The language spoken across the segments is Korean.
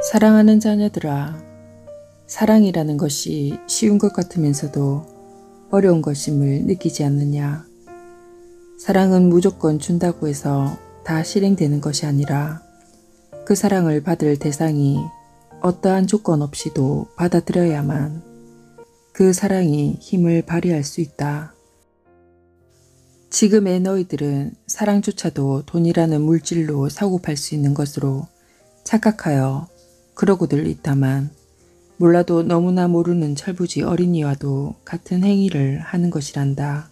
사랑하는 자녀들아, 사랑이라는 것이 쉬운 것 같으면서도 어려운 것임을 느끼지 않느냐. 사랑은 무조건 준다고 해서 다 실행되는 것이 아니라 그 사랑을 받을 대상이 어떠한 조건 없이도 받아들여야만 그 사랑이 힘을 발휘할 수 있다. 지금의 너희들은 사랑조차도 돈이라는 물질로 사고팔 수 있는 것으로 착각하여 그러고들 있다만 몰라도 너무나 모르는 철부지 어린이와도 같은 행위를 하는 것이란다.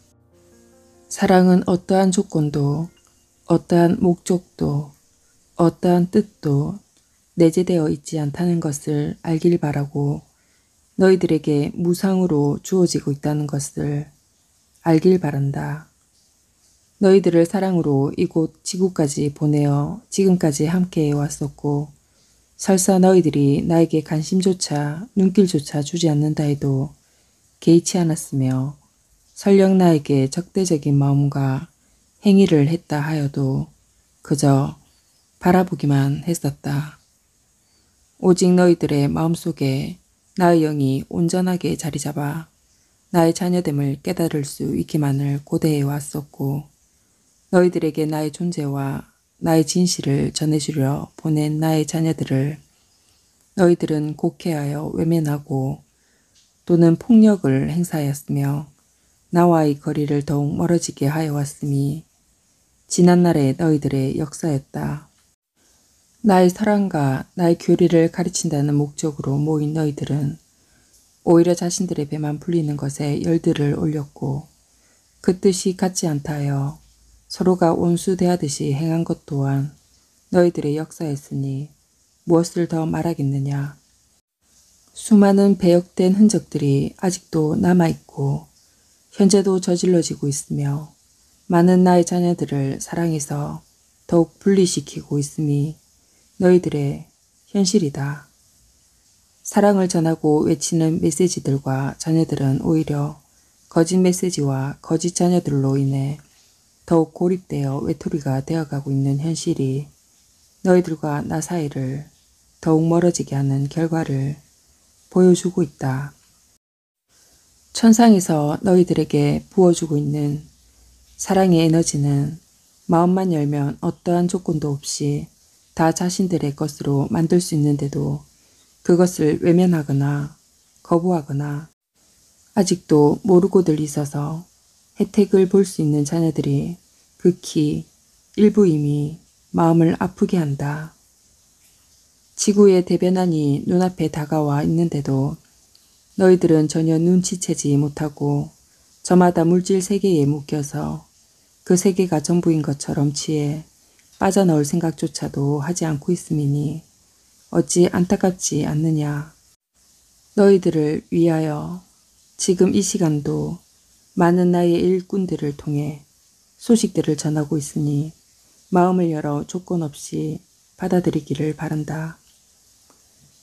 사랑은 어떠한 조건도 어떠한 목적도 어떠한 뜻도 내재되어 있지 않다는 것을 알길 바라고 너희들에게 무상으로 주어지고 있다는 것을 알길 바란다. 너희들을 사랑으로 이곳 지구까지 보내어 지금까지 함께 왔었고 설사 너희들이 나에게 관심조차 눈길조차 주지 않는다 해도 개의치 않았으며 설령 나에게 적대적인 마음과 행위를 했다 하여도 그저 바라보기만 했었다. 오직 너희들의 마음속에 나의 영이 온전하게 자리잡아 나의 자녀됨을 깨달을 수 있기만을 고대해 왔었고 너희들에게 나의 존재와 나의 진실을 전해주려 보낸 나의 자녀들을 너희들은 곡해하여 외면하고 또는 폭력을 행사하였으며 나와의 거리를 더욱 멀어지게 하여 왔음이 지난날의 너희들의 역사였다. 나의 사랑과 나의 교리를 가르친다는 목적으로 모인 너희들은 오히려 자신들의 배만 불리는 것에 열들을 올렸고 그 뜻이 같지 않다 하여 서로가 온수대하듯이 행한 것 또한 너희들의 역사였으니 무엇을 더 말하겠느냐. 수많은 배역된 흔적들이 아직도 남아있고 현재도 저질러지고 있으며 많은 나의 자녀들을 사랑해서 더욱 분리시키고 있음이 너희들의 현실이다. 사랑을 전하고 외치는 메시지들과 자녀들은 오히려 거짓 메시지와 거짓 자녀들로 인해 더욱 고립되어 외톨이가 되어가고 있는 현실이 너희들과 나 사이를 더욱 멀어지게 하는 결과를 보여주고 있다. 천상에서 너희들에게 부어주고 있는 사랑의 에너지는 마음만 열면 어떠한 조건도 없이 다 자신들의 것으로 만들 수 있는데도 그것을 외면하거나 거부하거나 아직도 모르고들 있어서 혜택을 볼 수 있는 자녀들이 극히 일부임이 마음을 아프게 한다. 지구의 대변환이 눈앞에 다가와 있는데도 너희들은 전혀 눈치채지 못하고 저마다 물질 세계에 묶여서 그 세계가 전부인 것처럼 취해 빠져나올 생각조차도 하지 않고 있음이니 어찌 안타깝지 않느냐. 너희들을 위하여 지금 이 시간도 많은 나의 일꾼들을 통해 소식들을 전하고 있으니 마음을 열어 조건 없이 받아들이기를 바란다.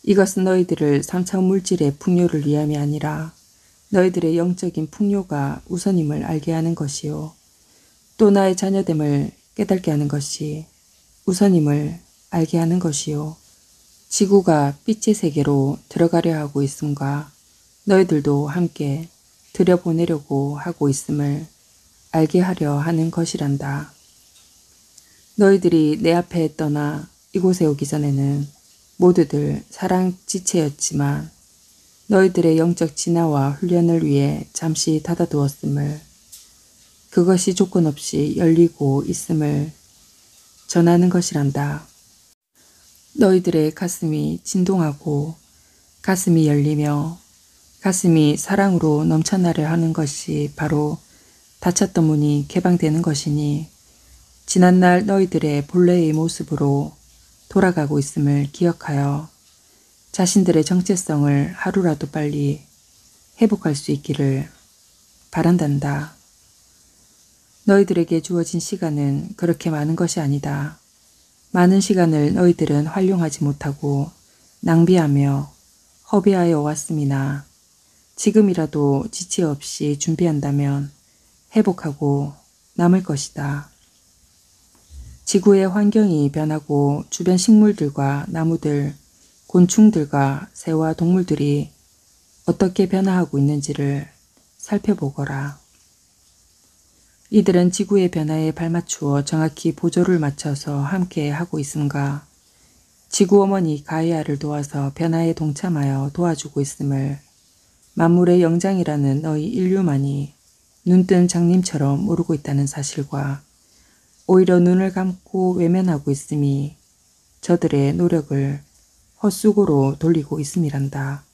이것은 너희들을 3차원 물질의 풍요를 위함이 아니라 너희들의 영적인 풍요가 우선임을 알게 하는 것이요. 또 나의 자녀됨을 깨닫게 하는 것이 우선임을 알게 하는 것이요. 지구가 빛의 세계로 들어가려 하고 있음과 너희들도 함께 들여보내려고 하고 있음을 알게 하려 하는 것이란다. 너희들이 내 앞에 떠나 이곳에 오기 전에는 모두들 사랑 지체였지만 너희들의 영적 진화와 훈련을 위해 잠시 닫아두었음을 그것이 조건 없이 열리고 있음을 전하는 것이란다. 너희들의 가슴이 진동하고 가슴이 열리며 가슴이 사랑으로 넘쳐나려 하는 것이 바로 닫혔던 문이 개방되는 것이니 지난날 너희들의 본래의 모습으로 돌아가고 있음을 기억하여 자신들의 정체성을 하루라도 빨리 회복할 수 있기를 바란단다. 너희들에게 주어진 시간은 그렇게 많은 것이 아니다. 많은 시간을 너희들은 활용하지 못하고 낭비하며 허비하여 왔음이나 지금이라도 지체 없이 준비한다면 회복하고 남을 것이다. 지구의 환경이 변하고 주변 식물들과 나무들, 곤충들과 새와 동물들이 어떻게 변화하고 있는지를 살펴보거라. 이들은 지구의 변화에 발맞추어 정확히 보조를 맞춰서 함께 하고 있음과 지구 어머니 가이아를 도와서 변화에 동참하여 도와주고 있음을 만물의 영장이라는 너희 인류만이 눈뜬 장님처럼 모르고 있다는 사실과 오히려 눈을 감고 외면하고 있음이 저들의 노력을 헛수고로 돌리고 있음이란다.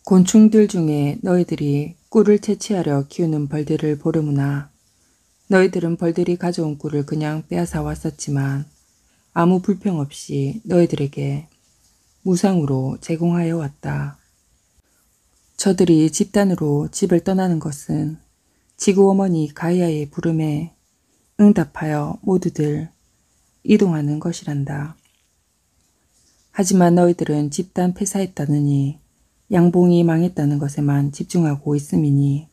곤충들 중에 너희들이 꿀을 채취하려 키우는 벌들을 보려무나 너희들은 벌들이 가져온 꿀을 그냥 빼앗아 왔었지만 아무 불평 없이 너희들에게 무상으로 제공하여 왔다. 저들이 집단으로 집을 떠나는 것은 지구 어머니 가이아의 부름에 응답하여 모두들 이동하는 것이란다. 하지만 너희들은 집단 폐사했다느니 양봉이 망했다는 것에만 집중하고 있음이니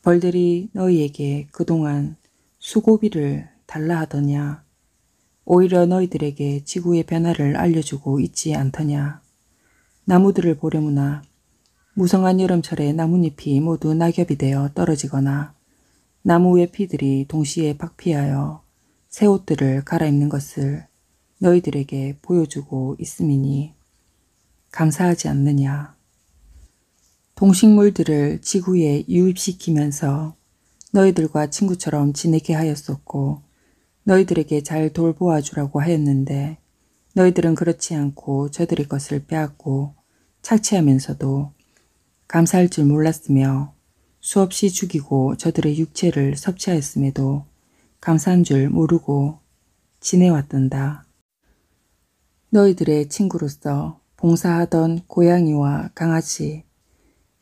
벌들이 너희에게 그동안 수고비를 달라 하더냐. 오히려 너희들에게 지구의 변화를 알려주고 있지 않더냐. 나무들을 보려무나 무성한 여름철에 나뭇잎이 모두 낙엽이 되어 떨어지거나 나무 외피들이 동시에 박피하여 새 옷들을 갈아입는 것을 너희들에게 보여주고 있음이니 감사하지 않느냐. 동식물들을 지구에 유입시키면서 너희들과 친구처럼 지내게 하였었고 너희들에게 잘 돌보아주라고 하였는데 너희들은 그렇지 않고 저들의 것을 빼앗고 착취하면서도 감사할 줄 몰랐으며 수없이 죽이고 저들의 육체를 섭취하였음에도 감사한 줄 모르고 지내왔단다. 너희들의 친구로서 봉사하던 고양이와 강아지,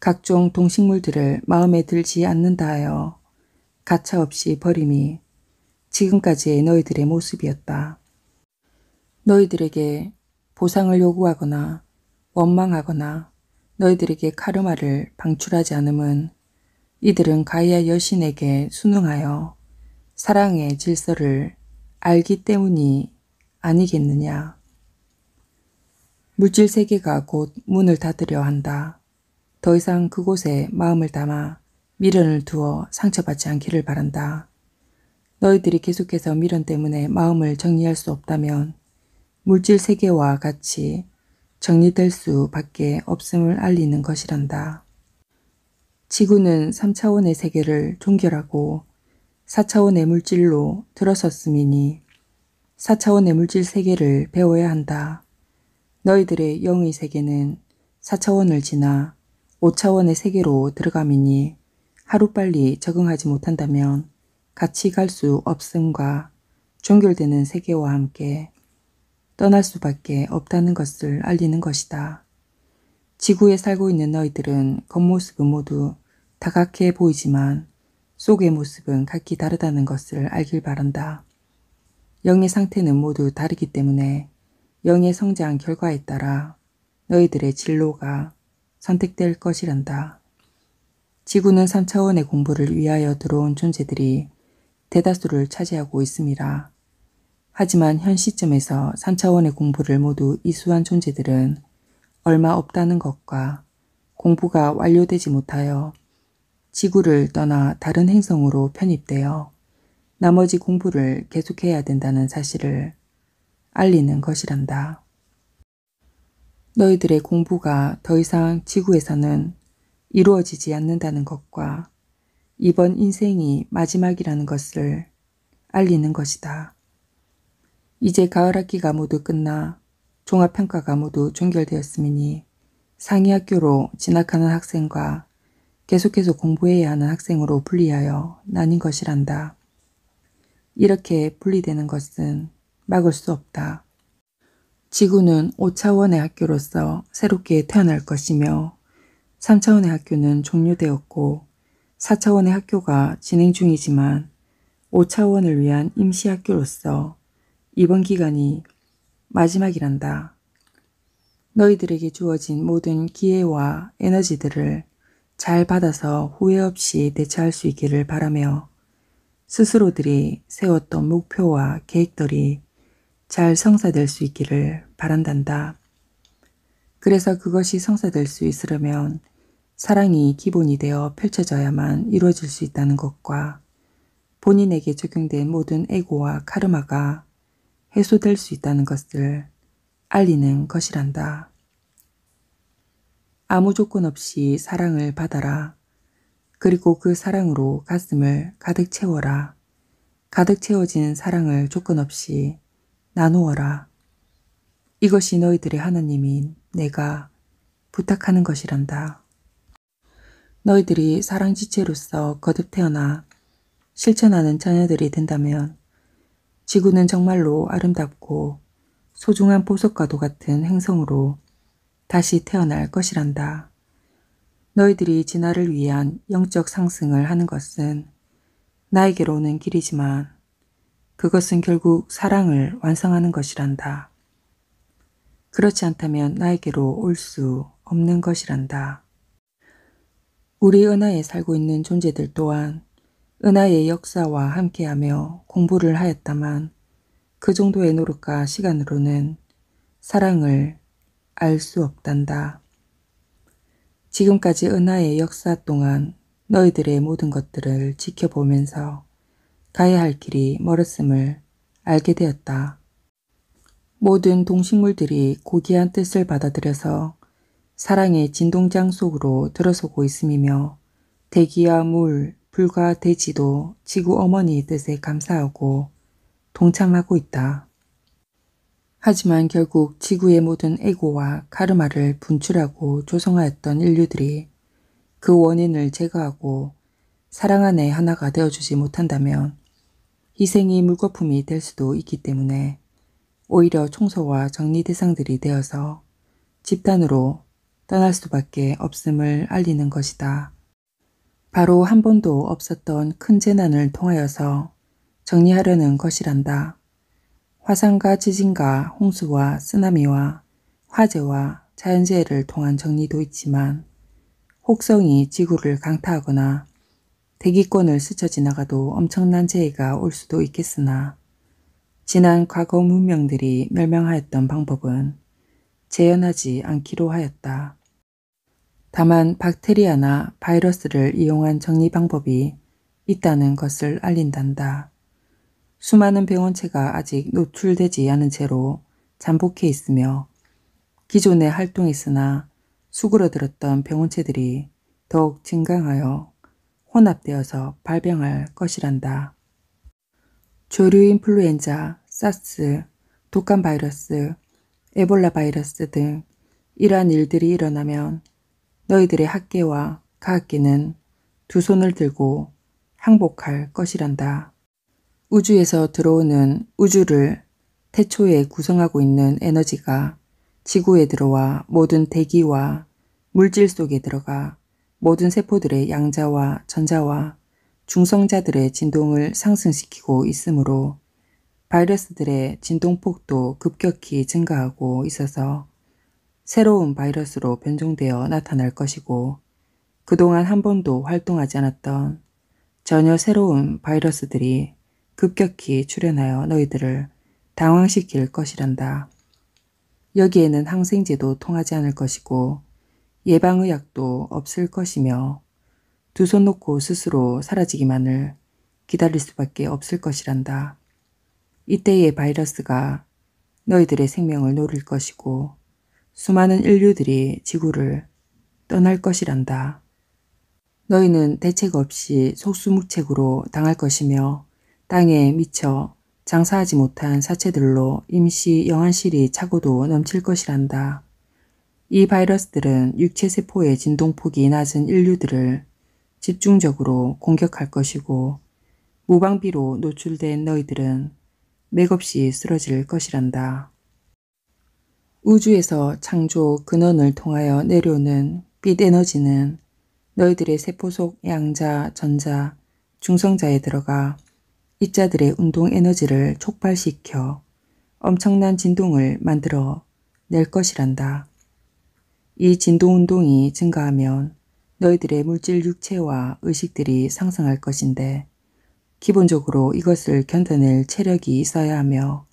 각종 동식물들을 마음에 들지 않는다 하여 가차없이 버림이 지금까지의 너희들의 모습이었다. 너희들에게 보상을 요구하거나 원망하거나 너희들에게 카르마를 방출하지 않음은 이들은 가이아 여신에게 순응하여 사랑의 질서를 알기 때문이 아니겠느냐. 물질 세계가 곧 문을 닫으려 한다. 더 이상 그곳에 마음을 담아 미련을 두어 상처받지 않기를 바란다. 너희들이 계속해서 미련 때문에 마음을 정리할 수 없다면 물질 세계와 같이 정리될 수밖에 없음을 알리는 것이란다. 지구는 3차원의 세계를 종결하고 4차원의 물질로 들어섰음이니 4차원의 물질 세계를 배워야 한다. 너희들의 영의 세계는 4차원을 지나 5차원의 세계로 들어감이니 하루빨리 적응하지 못한다면 같이 갈 수 없음과 종결되는 세계와 함께 떠날 수밖에 없다는 것을 알리는 것이다. 지구에 살고 있는 너희들은 겉모습은 모두 다각해 보이지만 속의 모습은 각기 다르다는 것을 알길 바란다. 영의 상태는 모두 다르기 때문에 영의 성장 결과에 따라 너희들의 진로가 선택될 것이란다. 지구는 3차원의 공부를 위하여 들어온 존재들이 대다수를 차지하고 있음이라. 하지만 현 시점에서 3차원의 공부를 모두 이수한 존재들은 얼마 없다는 것과 공부가 완료되지 못하여 지구를 떠나 다른 행성으로 편입되어 나머지 공부를 계속해야 된다는 사실을 알리는 것이란다. 너희들의 공부가 더 이상 지구에서는 이루어지지 않는다는 것과 이번 인생이 마지막이라는 것을 알리는 것이다. 이제 가을 학기가 모두 끝나 종합평가가 모두 종결되었음이니 상위 학교로 진학하는 학생과 계속해서 공부해야 하는 학생으로 분리하여 나뉜 것이란다. 이렇게 분리되는 것은 막을 수 없다. 지구는 5차원의 학교로서 새롭게 태어날 것이며 3차원의 학교는 종료되었고 4차원의 학교가 진행 중이지만 5차원을 위한 임시학교로서 이번 기간이 마지막이란다. 너희들에게 주어진 모든 기회와 에너지들을 잘 받아서 후회 없이 대처할 수 있기를 바라며 스스로들이 세웠던 목표와 계획들이 잘 성사될 수 있기를 바란단다. 그래서 그것이 성사될 수 있으려면 사랑이 기본이 되어 펼쳐져야만 이루어질 수 있다는 것과 본인에게 적용된 모든 에고와 카르마가 해소될 수 있다는 것을 알리는 것이란다. 아무 조건 없이 사랑을 받아라. 그리고 그 사랑으로 가슴을 가득 채워라. 가득 채워진 사랑을 조건 없이 나누어라. 이것이 너희들의 하나님인 내가 부탁하는 것이란다. 너희들이 사랑지체로서 거듭 태어나 실천하는 자녀들이 된다면 지구는 정말로 아름답고 소중한 보석과도 같은 행성으로 다시 태어날 것이란다. 너희들이 진화를 위한 영적 상승을 하는 것은 나에게로 오는 길이지만 그것은 결국 사랑을 완성하는 것이란다. 그렇지 않다면 나에게로 올 수 없는 것이란다. 우리 은하에 살고 있는 존재들 또한 은하의 역사와 함께하며 공부를 하였다만 그 정도의 노력과 시간으로는 사랑을 알 수 없단다. 지금까지 은하의 역사 동안 너희들의 모든 것들을 지켜보면서 가야 할 길이 멀었음을 알게 되었다. 모든 동식물들이 고귀한 뜻을 받아들여서 사랑의 진동장 속으로 들어서고 있음이며 대기와 물, 불과 대지도 지구 어머니의 뜻에 감사하고 동참하고 있다. 하지만 결국 지구의 모든 에고와 카르마를 분출하고 조성하였던 인류들이 그 원인을 제거하고 사랑 안에 하나가 되어주지 못한다면 희생이 물거품이 될 수도 있기 때문에 오히려 청소와 정리 대상들이 되어서 집단으로 떠날 수밖에 없음을 알리는 것이다. 바로 한 번도 없었던 큰 재난을 통하여서 정리하려는 것이란다. 화산과 지진과 홍수와 쓰나미와 화재와 자연재해를 통한 정리도 있지만 혹성이 지구를 강타하거나 대기권을 스쳐 지나가도 엄청난 재해가 올 수도 있겠으나 지난 과거 문명들이 멸망하였던 방법은 재현하지 않기로 하였다. 다만 박테리아나 바이러스를 이용한 정리 방법이 있다는 것을 알린단다. 수많은 병원체가 아직 노출되지 않은 채로 잠복해 있으며 기존에 활동했으나 수그러들었던 병원체들이 더욱 증강하여 혼합되어서 발병할 것이란다. 조류 인플루엔자, 사스, 독감 바이러스, 에볼라 바이러스 등 이러한 일들이 일어나면 너희들의 학계와 과학계는 두 손을 들고 항복할 것이란다. 우주에서 들어오는 우주를 태초에 구성하고 있는 에너지가 지구에 들어와 모든 대기와 물질 속에 들어가 모든 세포들의 양자와 전자와 중성자들의 진동을 상승시키고 있으므로 바이러스들의 진동폭도 급격히 증가하고 있어서 새로운 바이러스로 변종되어 나타날 것이고 그동안 한 번도 활동하지 않았던 전혀 새로운 바이러스들이 급격히 출현하여 너희들을 당황시킬 것이란다. 여기에는 항생제도 통하지 않을 것이고 예방의학도 없을 것이며 두 손 놓고 스스로 사라지기만을 기다릴 수밖에 없을 것이란다. 이때의 바이러스가 너희들의 생명을 노릴 것이고 수많은 인류들이 지구를 떠날 것이란다. 너희는 대책 없이 속수무책으로 당할 것이며 땅에 미쳐 장사하지 못한 사체들로 임시 영안실이 차고도 넘칠 것이란다. 이 바이러스들은 육체세포의 진동폭이 낮은 인류들을 집중적으로 공격할 것이고 무방비로 노출된 너희들은 맥없이 쓰러질 것이란다. 우주에서 창조 근원을 통하여 내려오는 빛 에너지는 너희들의 세포 속 양자, 전자, 중성자에 들어가 입자들의 운동 에너지를 촉발시켜 엄청난 진동을 만들어 낼 것이란다. 이 진동 운동이 증가하면 너희들의 물질 육체와 의식들이 상승할 것인데 기본적으로 이것을 견뎌낼 체력이 있어야 하며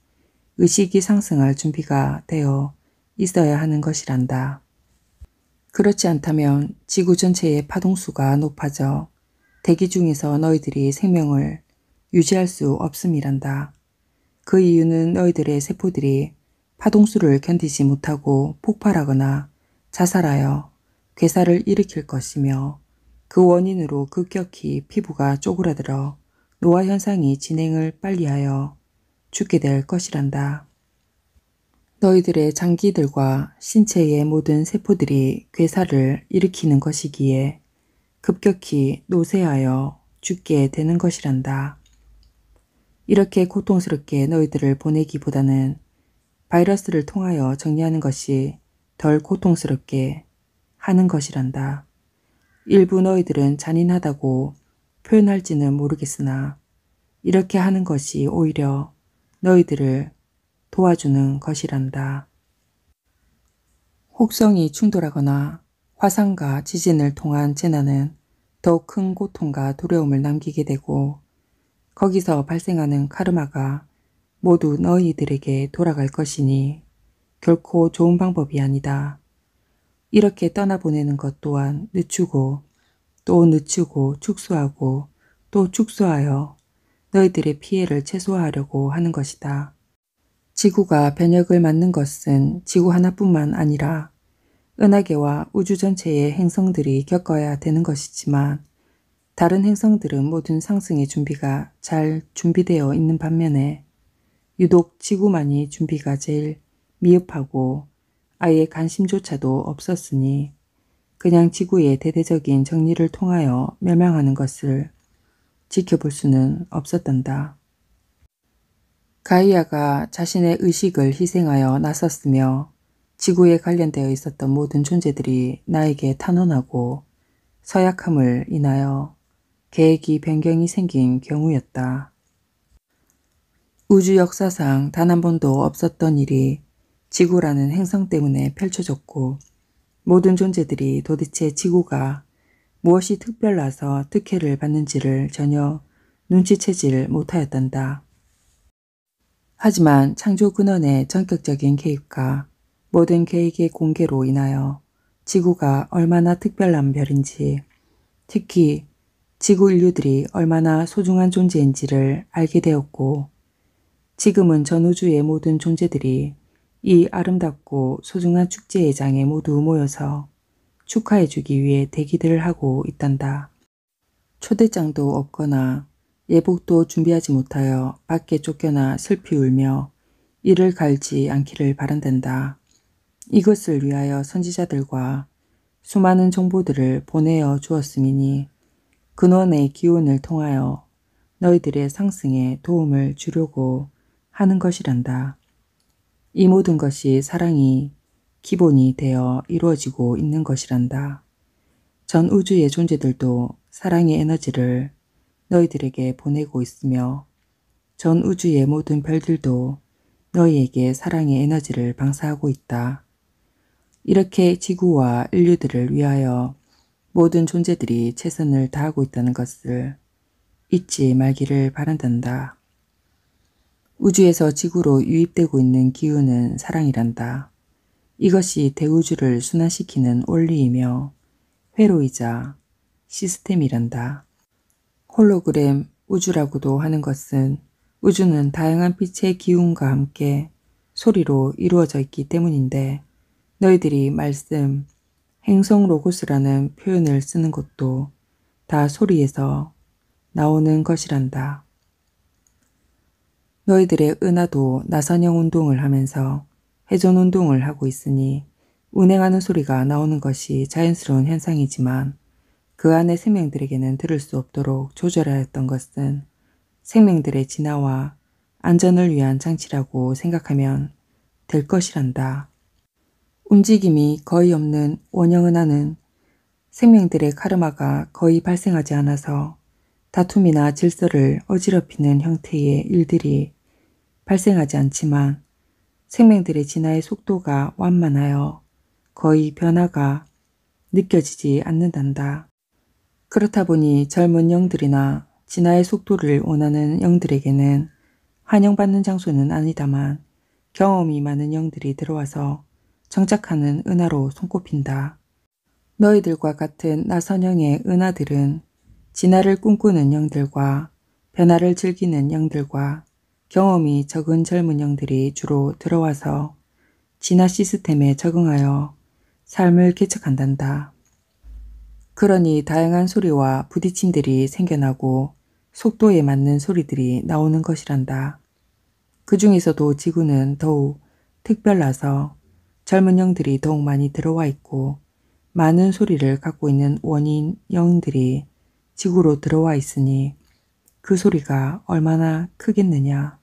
의식이 상승할 준비가 되어 있어야 하는 것이란다. 그렇지 않다면 지구 전체의 파동수가 높아져 대기 중에서 너희들이 생명을 유지할 수 없음이란다. 그 이유는 너희들의 세포들이 파동수를 견디지 못하고 폭발하거나 자살하여 괴사를 일으킬 것이며 그 원인으로 급격히 피부가 쪼그라들어 노화 현상이 진행을 빨리하여 죽게 될 것이란다. 너희들의 장기들과 신체의 모든 세포들이 괴사를 일으키는 것이기에 급격히 노쇠하여 죽게 되는 것이란다. 이렇게 고통스럽게 너희들을 보내기보다는 바이러스를 통하여 정리하는 것이 덜 고통스럽게 하는 것이란다. 일부 너희들은 잔인하다고 표현할지는 모르겠으나 이렇게 하는 것이 오히려 너희들을 도와주는 것이란다. 혹성이 충돌하거나 화산과 지진을 통한 재난은 더욱 큰 고통과 두려움을 남기게 되고 거기서 발생하는 카르마가 모두 너희들에게 돌아갈 것이니 결코 좋은 방법이 아니다. 이렇게 떠나보내는 것 또한 늦추고 또 늦추고 축소하고 또 축소하여 너희들의 피해를 최소화하려고 하는 것이다. 지구가 변혁을 맞는 것은 지구 하나뿐만 아니라 은하계와 우주 전체의 행성들이 겪어야 되는 것이지만 다른 행성들은 모든 상승의 준비가 잘 준비되어 있는 반면에 유독 지구만이 준비가 제일 미흡하고 아예 관심조차도 없었으니 그냥 지구의 대대적인 정리를 통하여 멸망하는 것을 지켜볼 수는 없었단다. 가이아가 자신의 의식을 희생하여 나섰으며 지구에 관련되어 있었던 모든 존재들이 나에게 탄원하고 서약함을 인하여 계획이 변경이 생긴 경우였다. 우주 역사상 단 한 번도 없었던 일이 지구라는 행성 때문에 펼쳐졌고 모든 존재들이 도대체 지구가 무엇이 특별나서 특혜를 받는지를 전혀 눈치채질 못하였단다. 하지만 창조 근원의 전격적인 개입과 모든 계획의 공개로 인하여 지구가 얼마나 특별한 별인지, 특히 지구 인류들이 얼마나 소중한 존재인지를 알게 되었고 지금은 전 우주의 모든 존재들이 이 아름답고 소중한 축제의 장에 모두 모여서 축하해주기 위해 대기들을 하고 있단다. 초대장도 없거나 예복도 준비하지 못하여 밖에 쫓겨나 슬피 울며 이를 갈지 않기를 바란단다. 이것을 위하여 선지자들과 수많은 정보들을 보내어 주었음이니 근원의 기운을 통하여 너희들의 상승에 도움을 주려고 하는 것이란다. 이 모든 것이 사랑이 기본이 되어 이루어지고 있는 것이란다. 전 우주의 존재들도 사랑의 에너지를 너희들에게 보내고 있으며 전 우주의 모든 별들도 너희에게 사랑의 에너지를 방사하고 있다. 이렇게 지구와 인류들을 위하여 모든 존재들이 최선을 다하고 있다는 것을 잊지 말기를 바란단다. 우주에서 지구로 유입되고 있는 기운은 사랑이란다. 이것이 대우주를 순환시키는 원리이며 회로이자 시스템이란다. 홀로그램 우주라고도 하는 것은 우주는 다양한 빛의 기운과 함께 소리로 이루어져 있기 때문인데 너희들이 말씀, 행성 로고스라는 표현을 쓰는 것도 다 소리에서 나오는 것이란다. 너희들의 은하도 나선형 운동을 하면서 회전 운동을 하고 있으니 운행하는 소리가 나오는 것이 자연스러운 현상이지만 그 안의 생명들에게는 들을 수 없도록 조절하였던 것은 생명들의 진화와 안전을 위한 장치라고 생각하면 될 것이란다. 움직임이 거의 없는 원형은하는 생명들의 카르마가 거의 발생하지 않아서 다툼이나 질서를 어지럽히는 형태의 일들이 발생하지 않지만 생명들의 진화의 속도가 완만하여 거의 변화가 느껴지지 않는단다. 그렇다 보니 젊은 영들이나 진화의 속도를 원하는 영들에게는 환영받는 장소는 아니다만 경험이 많은 영들이 들어와서 정착하는 은하로 손꼽힌다. 너희들과 같은 나선형의 은하들은 진화를 꿈꾸는 영들과 변화를 즐기는 영들과 경험이 적은 젊은 영들이 주로 들어와서 진화 시스템에 적응하여 삶을 개척한단다. 그러니 다양한 소리와 부딪힘들이 생겨나고 속도에 맞는 소리들이 나오는 것이란다. 그 중에서도 지구는 더욱 특별라서 젊은 영들이 더욱 많이 들어와 있고 많은 소리를 갖고 있는 원인 영들이 지구로 들어와 있으니 그 소리가 얼마나 크겠느냐.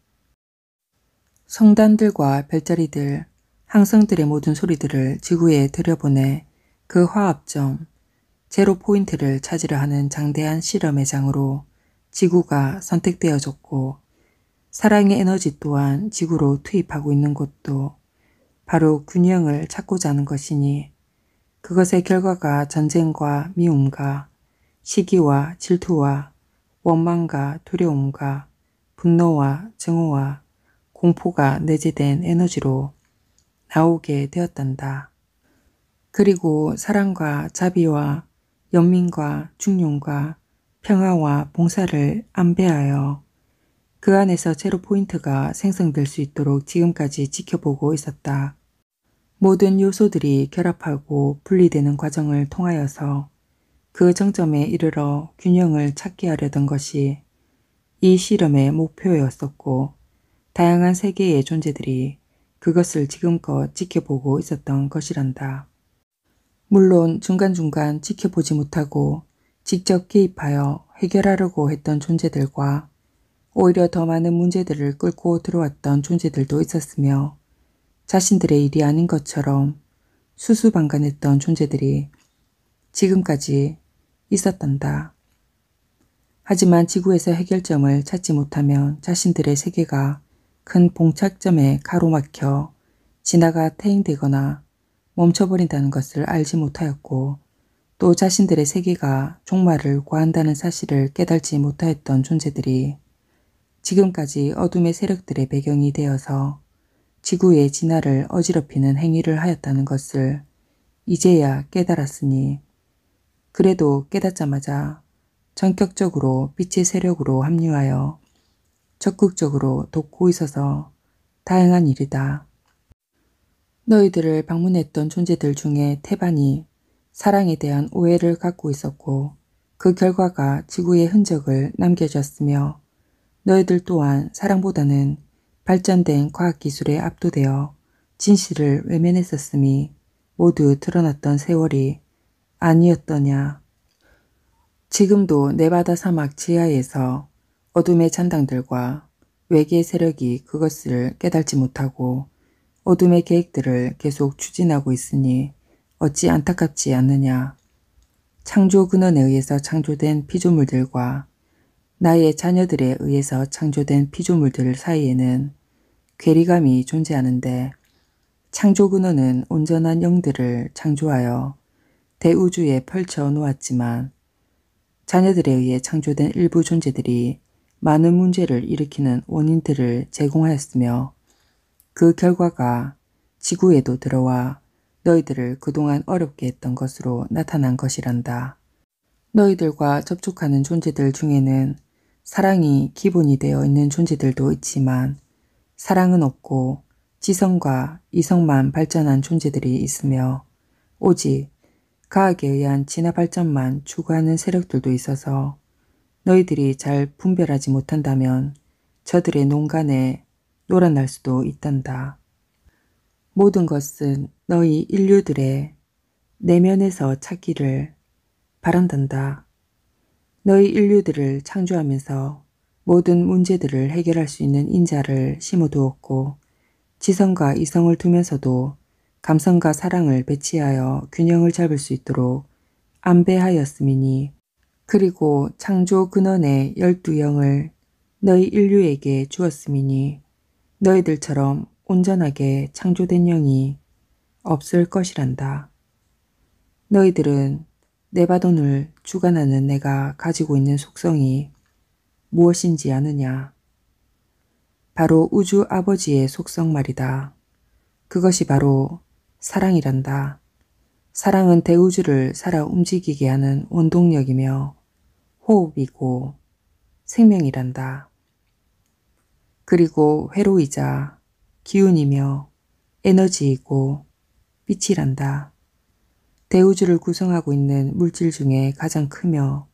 성단들과 별자리들, 항성들의 모든 소리들을 지구에 들여보내 그 화합점, 제로 포인트를 찾으려 하는 장대한 실험의 장으로 지구가 선택되어졌고 사랑의 에너지 또한 지구로 투입하고 있는 곳도 바로 균형을 찾고자 하는 것이니 그것의 결과가 전쟁과 미움과 시기와 질투와 원망과 두려움과 분노와 증오와 공포가 내재된 에너지로 나오게 되었단다. 그리고 사랑과 자비와 연민과 중용과 평화와 봉사를 안배하여 그 안에서 제로 포인트가 생성될 수 있도록 지금까지 지켜보고 있었다. 모든 요소들이 결합하고 분리되는 과정을 통하여서 그 정점에 이르러 균형을 찾게 하려던 것이 이 실험의 목표였었고 다양한 세계의 존재들이 그것을 지금껏 지켜보고 있었던 것이란다. 물론 중간중간 지켜보지 못하고 직접 개입하여 해결하려고 했던 존재들과 오히려 더 많은 문제들을 끌고 들어왔던 존재들도 있었으며 자신들의 일이 아닌 것처럼 수수방관했던 존재들이 지금까지 있었단다. 하지만 지구에서 해결점을 찾지 못하면 자신들의 세계가 큰 봉착점에 가로막혀 진화가 퇴행되거나 멈춰버린다는 것을 알지 못하였고 또 자신들의 세계가 종말을 고한다는 사실을 깨달지 못하였던 존재들이 지금까지 어둠의 세력들의 배경이 되어서 지구의 진화를 어지럽히는 행위를 하였다는 것을 이제야 깨달았으니 그래도 깨닫자마자 전격적으로 빛의 세력으로 합류하여 적극적으로 돕고 있어서 다행한 일이다. 너희들을 방문했던 존재들 중에 태반이 사랑에 대한 오해를 갖고 있었고 그 결과가 지구의 흔적을 남겨줬으며 너희들 또한 사랑보다는 발전된 과학기술에 압도되어 진실을 외면했었음이 모두 드러났던 세월이 아니었더냐. 지금도 네바다 사막 지하에서 어둠의 잔당들과 외계 세력이 그것을 깨달지 못하고 어둠의 계획들을 계속 추진하고 있으니 어찌 안타깝지 않느냐. 창조 근원에 의해서 창조된 피조물들과 나의 자녀들에 의해서 창조된 피조물들 사이에는 괴리감이 존재하는데 창조 근원은 온전한 영들을 창조하여 대우주에 펼쳐 놓았지만 자녀들에 의해 창조된 일부 존재들이 많은 문제를 일으키는 원인들을 제공하였으며 그 결과가 지구에도 들어와 너희들을 그동안 어렵게 했던 것으로 나타난 것이란다. 너희들과 접촉하는 존재들 중에는 사랑이 기본이 되어 있는 존재들도 있지만 사랑은 없고 지성과 이성만 발전한 존재들이 있으며 오직 과학에 의한 진화 발전만 추구하는 세력들도 있어서 너희들이 잘 분별하지 못한다면 저들의 농간에 놀아날 수도 있단다. 모든 것은 너희 인류들의 내면에서 찾기를 바란단다. 너희 인류들을 창조하면서 모든 문제들을 해결할 수 있는 인자를 심어두었고 지성과 이성을 두면서도 감성과 사랑을 배치하여 균형을 잡을 수 있도록 안배하였음이니 그리고 창조 근원의 12영을 너희 인류에게 주었음이니 너희들처럼 온전하게 창조된 영이 없을 것이란다. 너희들은 네바돈을 주관하는 내가 가지고 있는 속성이 무엇인지 아느냐? 바로 우주 아버지의 속성 말이다. 그것이 바로 사랑이란다. 사랑은 대우주를 살아 움직이게 하는 원동력이며 호흡이고 생명이란다. 그리고 회로이자 기운이며 에너지이고 빛이란다. 대우주를 구성하고 있는 물질 중에 가장 크며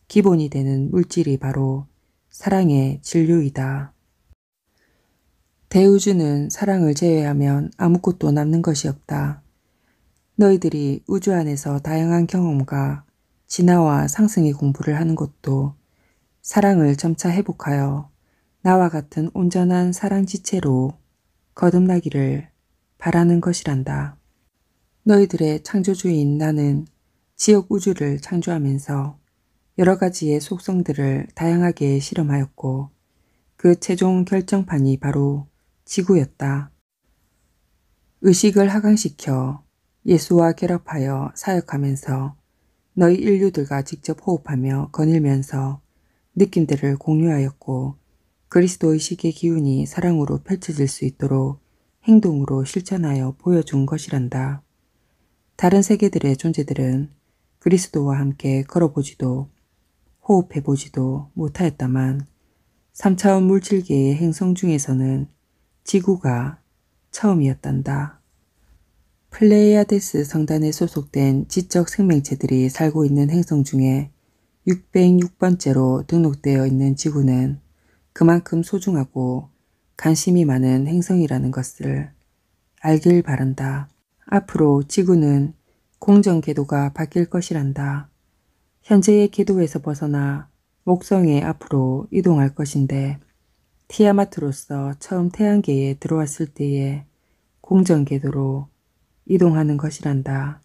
기본이 되는 물질이 바로 사랑의 진료이다. 대우주는 사랑을 제외하면 아무것도 남는 것이 없다. 너희들이 우주 안에서 다양한 경험과 진화와 상승의 공부를 하는 것도 사랑을 점차 회복하여 나와 같은 온전한 사랑 지체로 거듭나기를 바라는 것이란다. 너희들의 창조주인 나는 지역 우주를 창조하면서 여러 가지의 속성들을 다양하게 실험하였고 그 최종 결정판이 바로 지구였다. 의식을 하강시켜 예수와 결합하여 사역하면서 너희 인류들과 직접 호흡하며 거닐면서 느낌들을 공유하였고 그리스도 의식의 기운이 사랑으로 펼쳐질 수 있도록 행동으로 실천하여 보여준 것이란다. 다른 세계들의 존재들은 그리스도와 함께 걸어보지도 호흡해보지도 못하였다만 3차원 물질계의 행성 중에서는 지구가 처음이었단다. 플레이아데스 성단에 소속된 지적 생명체들이 살고 있는 행성 중에 606번째로 등록되어 있는 지구는 그만큼 소중하고 관심이 많은 행성이라는 것을 알길 바란다. 앞으로 지구는 공정 궤도가 바뀔 것이란다. 현재의 궤도에서 벗어나 목성에 앞으로 이동할 것인데 티아마트로서 처음 태양계에 들어왔을 때의 공정 궤도로 이동하는 것이란다.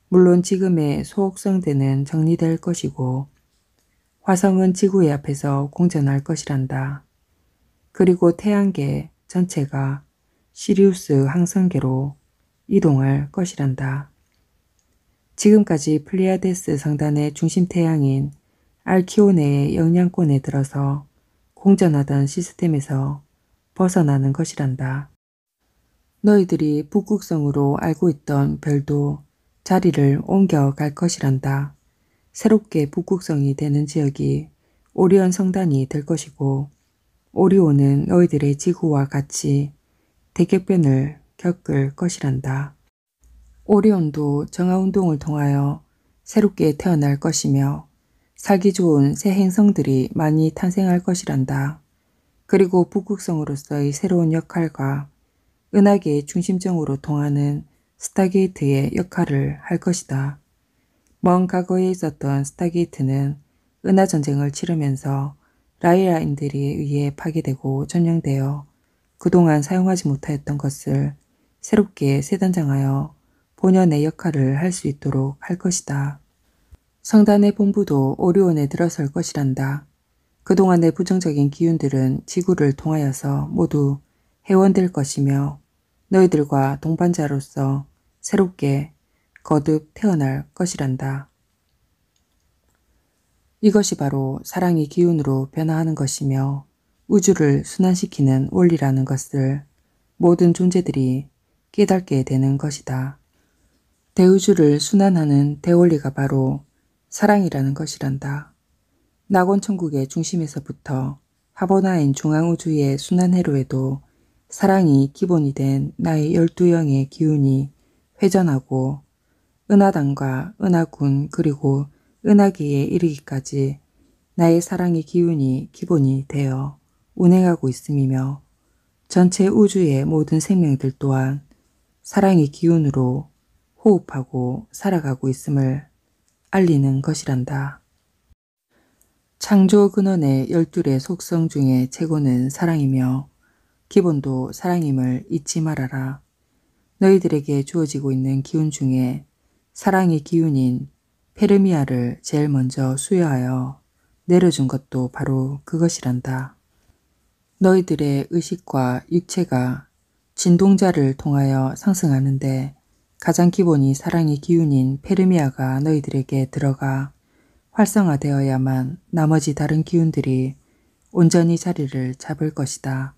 물론 지금의 소옥성대는 정리될 것이고 화성은 지구의 앞에서 공전할 것이란다. 그리고 태양계 전체가 시리우스 항성계로 이동할 것이란다. 지금까지 플레이아데스 성단의 중심 태양인 알키오네의 영향권에 들어서 공전하던 시스템에서 벗어나는 것이란다. 너희들이 북극성으로 알고 있던 별도 자리를 옮겨갈 것이란다. 새롭게 북극성이 되는 지역이 오리온 성단이 될 것이고 오리온은 너희들의 지구와 같이 대격변을 겪을 것이란다. 오리온도 정화운동을 통하여 새롭게 태어날 것이며 살기 좋은 새 행성들이 많이 탄생할 것이란다. 그리고 북극성으로서의 새로운 역할과 은하계의 중심점으로 통하는 스타게이트의 역할을 할 것이다. 먼 과거에 있었던 스타게이트는 은하전쟁을 치르면서 라이아인들에 의해 파괴되고 점령되어 그동안 사용하지 못하였던 것을 새롭게 세단장하여 본연의 역할을 할 수 있도록 할 것이다. 성단의 본부도 오리온에 들어설 것이란다. 그동안의 부정적인 기운들은 지구를 통하여서 모두 해원될 것이며 너희들과 동반자로서 새롭게 거듭 태어날 것이란다. 이것이 바로 사랑의 기운으로 변화하는 것이며 우주를 순환시키는 원리라는 것을 모든 존재들이 깨닫게 되는 것이다. 대우주를 순환하는 대원리가 바로 사랑이라는 것이란다. 낙원천국의 중심에서부터 하버나인 중앙우주의 순환회로에도 사랑이 기본이 된 나의 12영의 기운이 회전하고 은하단과 은하군 그리고 은하계에 이르기까지 나의 사랑의 기운이 기본이 되어 운행하고 있음이며 전체 우주의 모든 생명들 또한 사랑의 기운으로 호흡하고 살아가고 있음을 알리는 것이란다. 창조 근원의 12의 속성 중에 최고는 사랑이며 기본도 사랑임을 잊지 말아라. 너희들에게 주어지고 있는 기운 중에 사랑의 기운인 페르미아를 제일 먼저 수여하여 내려준 것도 바로 그것이란다. 너희들의 의식과 육체가 진동자를 통하여 상승하는데 가장 기본이 사랑의 기운인 페르미아가 너희들에게 들어가 활성화되어야만 나머지 다른 기운들이 온전히 자리를 잡을 것이다.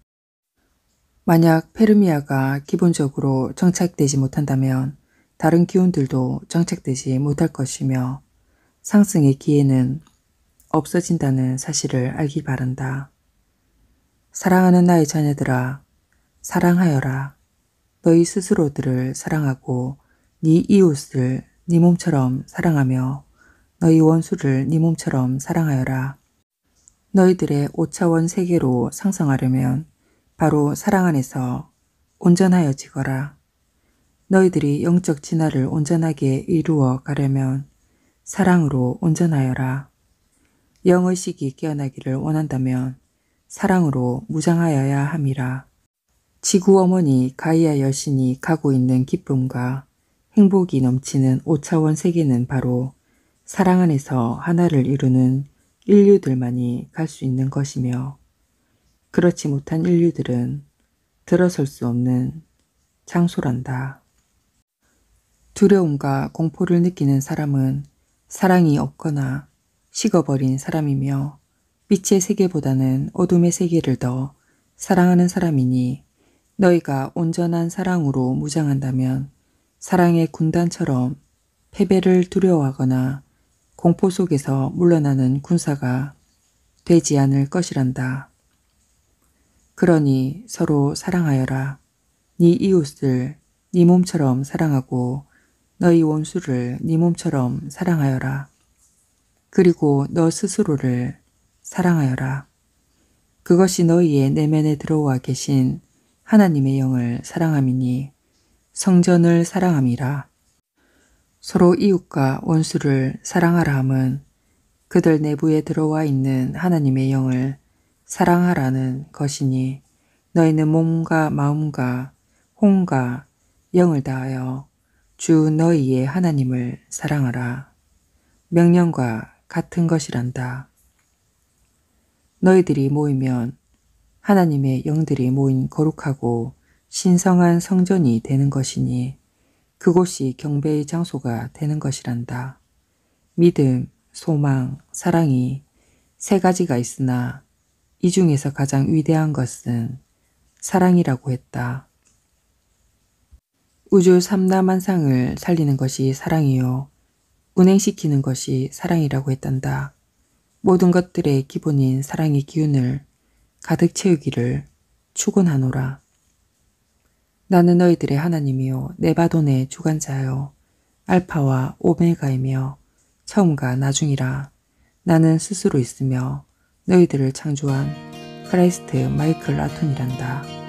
만약 페르미아가 기본적으로 정착되지 못한다면 다른 기운들도 정착되지 못할 것이며 상승의 기회는 없어진다는 사실을 알기 바란다. 사랑하는 나의 자녀들아, 사랑하여라. 너희 스스로들을 사랑하고 네 이웃을 네 몸처럼 사랑하며 너희 원수를 네 몸처럼 사랑하여라. 너희들의 5차원 세계로 상승하려면 바로 사랑 안에서 온전하여지거라. 너희들이 영적 진화를 온전하게 이루어 가려면 사랑으로 온전하여라. 영의식이 깨어나기를 원한다면 사랑으로 무장하여야 함이라. 지구 어머니 가이아 여신이 가고 있는 기쁨과 행복이 넘치는 5차원 세계는 바로 사랑 안에서 하나를 이루는 인류들만이 갈 수 있는 것이며 그렇지 못한 인류들은 들어설 수 없는 장소란다. 두려움과 공포를 느끼는 사람은 사랑이 없거나 식어버린 사람이며 빛의 세계보다는 어둠의 세계를 더 사랑하는 사람이니 너희가 온전한 사랑으로 무장한다면 사랑의 군단처럼 패배를 두려워하거나 공포 속에서 물러나는 군사가 되지 않을 것이란다. 그러니 서로 사랑하여라. 네 이웃을 네 몸처럼 사랑하고 너희 원수를 네 몸처럼 사랑하여라. 그리고 너 스스로를 사랑하여라. 그것이 너희의 내면에 들어와 계신 하나님의 영을 사랑함이니 성전을 사랑함이라. 서로 이웃과 원수를 사랑하라 함은 그들 내부에 들어와 있는 하나님의 영을 사랑하라는 것이니 너희는 몸과 마음과 혼과 영을 다하여 주 너희의 하나님을 사랑하라. 명령과 같은 것이란다. 너희들이 모이면 하나님의 영들이 모인 거룩하고 신성한 성전이 되는 것이니 그곳이 경배의 장소가 되는 것이란다. 믿음, 소망, 사랑이 세 가지가 있으나 이 중에서 가장 위대한 것은 사랑이라고 했다. 우주 삼라만상을 살리는 것이 사랑이요. 운행시키는 것이 사랑이라고 했단다. 모든 것들의 기본인 사랑의 기운을 가득 채우기를 축원하노라. 나는 너희들의 하나님이요 네바돈의 주관자요 알파와 오메가이며 처음과 나중이라. 나는 스스로 있으며 너희들을 창조한 크라이스트 마이클 아톤이란다.